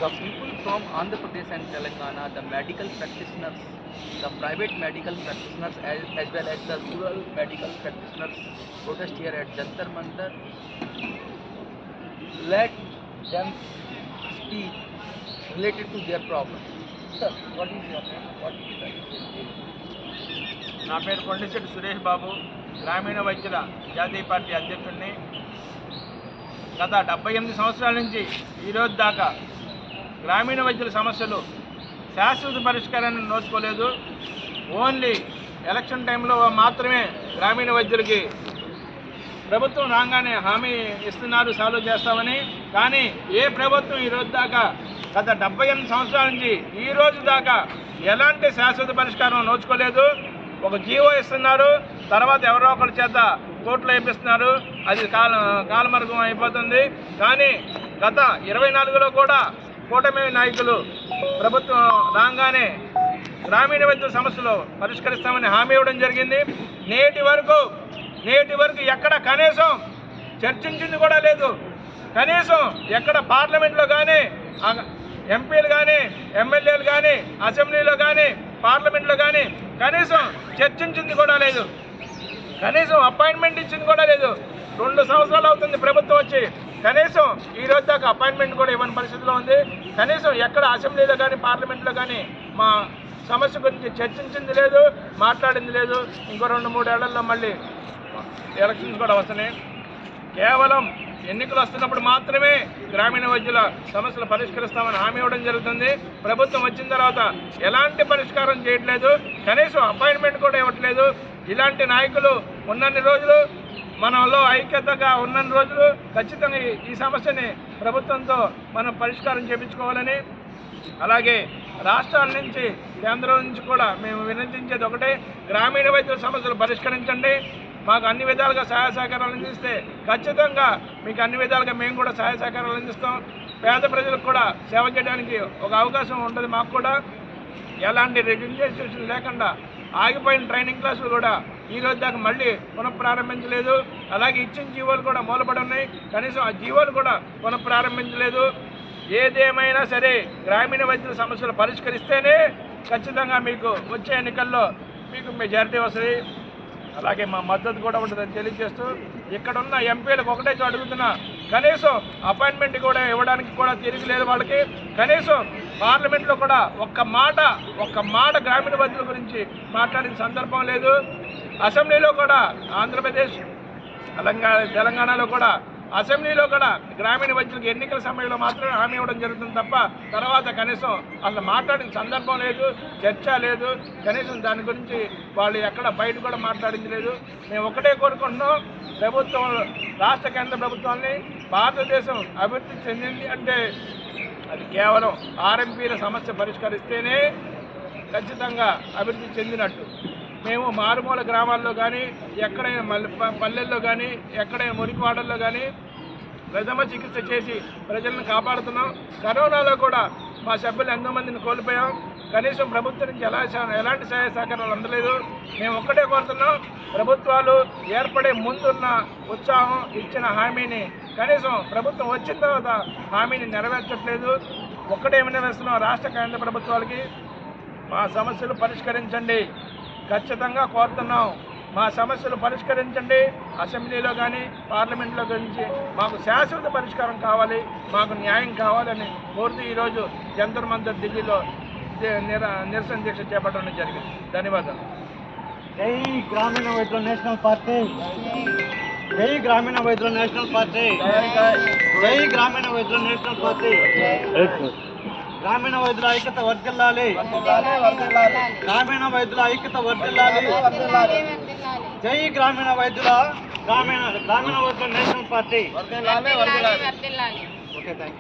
The people from Andhra Pradesh and Telangana, the medical practitioners, the private medical practitioners as well as the rural medical practitioners protest here at Jantar Mantar. Let them speak related to their problem. Sir, what is your name? What is your name? నా పేరు కొండశెట్టి సురేష్ బాబు, గ్రామీణ వైద్యుల జాతీయ party అధ్యక్షుడిని. గత 78 సంవత్సరాల నుంచి ఈరోజు దాకా గ్రామీణ వైద్యుల సమస్యలు శాశ్వత పరిష్కారాన్ని నోచుకోలేదు. ఓన్లీ ఎలక్షన్ టైంలో మాత్రమే గ్రామీణ వైద్యులకి ప్రభుత్వం రాగానే హామీ ఇస్తున్నారు, సాల్వ్ చేస్తామని. కానీ ఏ ప్రభుత్వం ఈరోజు దాకా గత 78 సంవత్సరాల నుంచి ఈ రోజు దాకా ఎలాంటి శాశ్వత పరిష్కారం నోచుకోలేదు. ఒక జీవో ఇస్తున్నారు, తర్వాత ఎవరో ఒకరి చేత కోర్టులో వేపిస్తున్నారు, అది కాలమర్గం అయిపోతుంది. కానీ గత 24లో కూడా కూటమి నాయకులు ప్రభుత్వం రాగానే గ్రామీణ వైద్యుల సమస్యలు పరిష్కరిస్తామని హామీ ఇవ్వడం జరిగింది. నేటి వరకు ఎక్కడ కనీసం చర్చించింది కూడా లేదు. కనీసం ఎక్కడ పార్లమెంట్లో కానీ, ఎంపీలు కానీ, ఎమ్మెల్యేలు కానీ, అసెంబ్లీలో కానీ, పార్లమెంట్లో కానీ కనీసం చర్చించింది కూడా లేదు. కనీసం అపాయింట్మెంట్ ఇచ్చింది కూడా లేదు. 2 సంవత్సరాలు అవుతుంది ప్రభుత్వం వచ్చి, కనీసం ఈ రోజు దాకా అపాయింట్మెంట్ కూడా ఇవ్వని పరిస్థితిలో ఉంది. కనీసం ఎక్కడ అసెంబ్లీలో కానీ, పార్లమెంట్లో కానీ మా సమస్య గురించి చర్చించింది లేదు, మాట్లాడింది లేదు. ఇంకో 2-3 ఏళ్లలో మళ్ళీ ఎలక్షన్స్ కూడా వస్తున్నాయి. కేవలం ఎన్నికలు వస్తున్నప్పుడు మాత్రమే గ్రామీణ వైద్యుల సమస్యలు పరిష్కరిస్తామని హామీ ఇవ్వడం జరుగుతుంది. ప్రభుత్వం వచ్చిన తర్వాత ఎలాంటి పరిష్కారం చేయట్లేదు, కనీసం అపాయింట్మెంట్ కూడా ఇవ్వట్లేదు. ఇలాంటి నాయకులు ఉన్నన్ని రోజులు, మనలో ఐక్యతగా ఉన్నన్ని రోజులు ఖచ్చితంగా ఈ సమస్యని ప్రభుత్వంతో మనం పరిష్కారం చేయించుకోవాలని, అలాగే రాష్ట్రాల నుంచి, కేంద్రం నుంచి కూడా మేము వినతించేది ఒకటే, గ్రామీణ వైద్యుల సమస్యలు పరిష్కరించండి. మాకు అన్ని విధాలుగా సహాయ సహకారాలు అందిస్తే ఖచ్చితంగా మీకు అన్ని విధాలుగా మేము కూడా సహాయ సహకారాలు అందిస్తాం. పేద ప్రజలకు కూడా సేవ చేయడానికి ఒక అవకాశం ఉంటుంది. మాకు కూడా ఎలాంటి రిజిస్ట్రేషన్ లేకుండా ఆగిపోయిన ట్రైనింగ్ క్లాసులు కూడా ఈ రోజు దాకా మళ్ళీ పునఃప్రారంభించలేదు. అలాగే ఇచ్చిన జీవోలు కూడా మూలపడి ఉన్నాయి, కనీసం ఆ జీవోలు కూడా పునఃప్రారంభించలేదు. ఏదేమైనా సరే గ్రామీణ వైద్యుల సమస్యలు పరిష్కరిస్తేనే ఖచ్చితంగా మీకు వచ్చే ఎన్నికల్లో మీకు మెజారిటీ వస్తుంది. అలాగే మా మద్దతు కూడా ఉంటుందని తెలియజేస్తూ, ఇక్కడున్న ఎంపీలకు ఒకటే అడుగుతున్నా, కనీసం అపాయింట్మెంట్ కూడా ఇవ్వడానికి కూడా తిరగలేదు వాళ్ళకి. కనీసం పార్లమెంట్లో కూడా ఒక్క మాట గ్రామీణ వైద్యుల గురించి మాట్లాడిన సందర్భం లేదు. అసెంబ్లీలో కూడా ఆంధ్రప్రదేశ్, తెలంగాణలో కూడా అసెంబ్లీలో కూడా గ్రామీణ వైద్యులకు ఎన్నికల సమయంలో మాత్రమే హామీ ఇవ్వడం జరుగుతుంది తప్ప తర్వాత కనీసం అసలు మాట్లాడిన సందర్భం లేదు, చర్చ లేదు. కనీసం దాని గురించి వాళ్ళు ఎక్కడ బయట కూడా మాట్లాడింది లేదు. మేము ఒకటే కోరుకుంటున్నాం, ప్రభుత్వం, రాష్ట్ర కేంద్ర ప్రభుత్వాన్ని, భారతదేశం అభివృద్ధి చెందింది అంటే అది కేవలం ఆర్ఎంపీల సమస్య పరిష్కరిస్తేనే ఖచ్చితంగా అభివృద్ధి చెందినట్టు. మేము మారుమూల గ్రామాల్లో కానీ, ఎక్కడైనా పల్లెల్లో కానీ, ఎక్కడైనా మురికివాడల్లో కానీ ప్రథమ చికిత్స చేసి ప్రజలను కాపాడుతున్నాం. కరోనాలో కూడా మా సభ్యులు ఎంతోమందిని కోల్పోయాం. కనీసం ప్రభుత్వం నుంచి ఎలాంటి సహాయ సహకారాలు అందలేదు. మేము ఒక్కటే కోరుతున్నాం, ప్రభుత్వాలు ఏర్పడే ముందున్న ఉత్సాహం, ఇచ్చిన హామీని కనీసం ప్రభుత్వం వచ్చిన తర్వాత హామీని నెరవేర్చట్లేదు. ఒక్కటే విన్నవిస్తున్నాం రాష్ట్ర కేంద్ర ప్రభుత్వాలకి, మా సమస్యలు పరిష్కరించండి, ఖచ్చితంగా కోరుతున్నాం. మా సమస్యలు పరిష్కరించండి. అసెంబ్లీలో కానీ, పార్లమెంట్లో గురించి మాకు శాశ్వత పరిష్కారం కావాలి, మాకు న్యాయం కావాలని కోరుతూ ఈరోజు జంతర్ మంతర్ ఢిల్లీలో నిరసన దీక్ష చేపట్టడం జరిగింది. ధన్యవాదాలు. జై గ్రామీణ వైద్యుల నేషనల్ పార్టీ, జై గ్రామీణ వైద్యుల నేషనల్ పార్టీ, జై గ్రామీణ వైద్యుల నేషనల్ పార్టీ. గ్రామీణ వైద్యుల ఐక్యత వర్ధిల్లాలి, గ్రామీణ వైద్యుల ఐక్యత వర్ధిల్లాలి. జై గ్రామీణ వైద్యుల national party. Okay, thank you.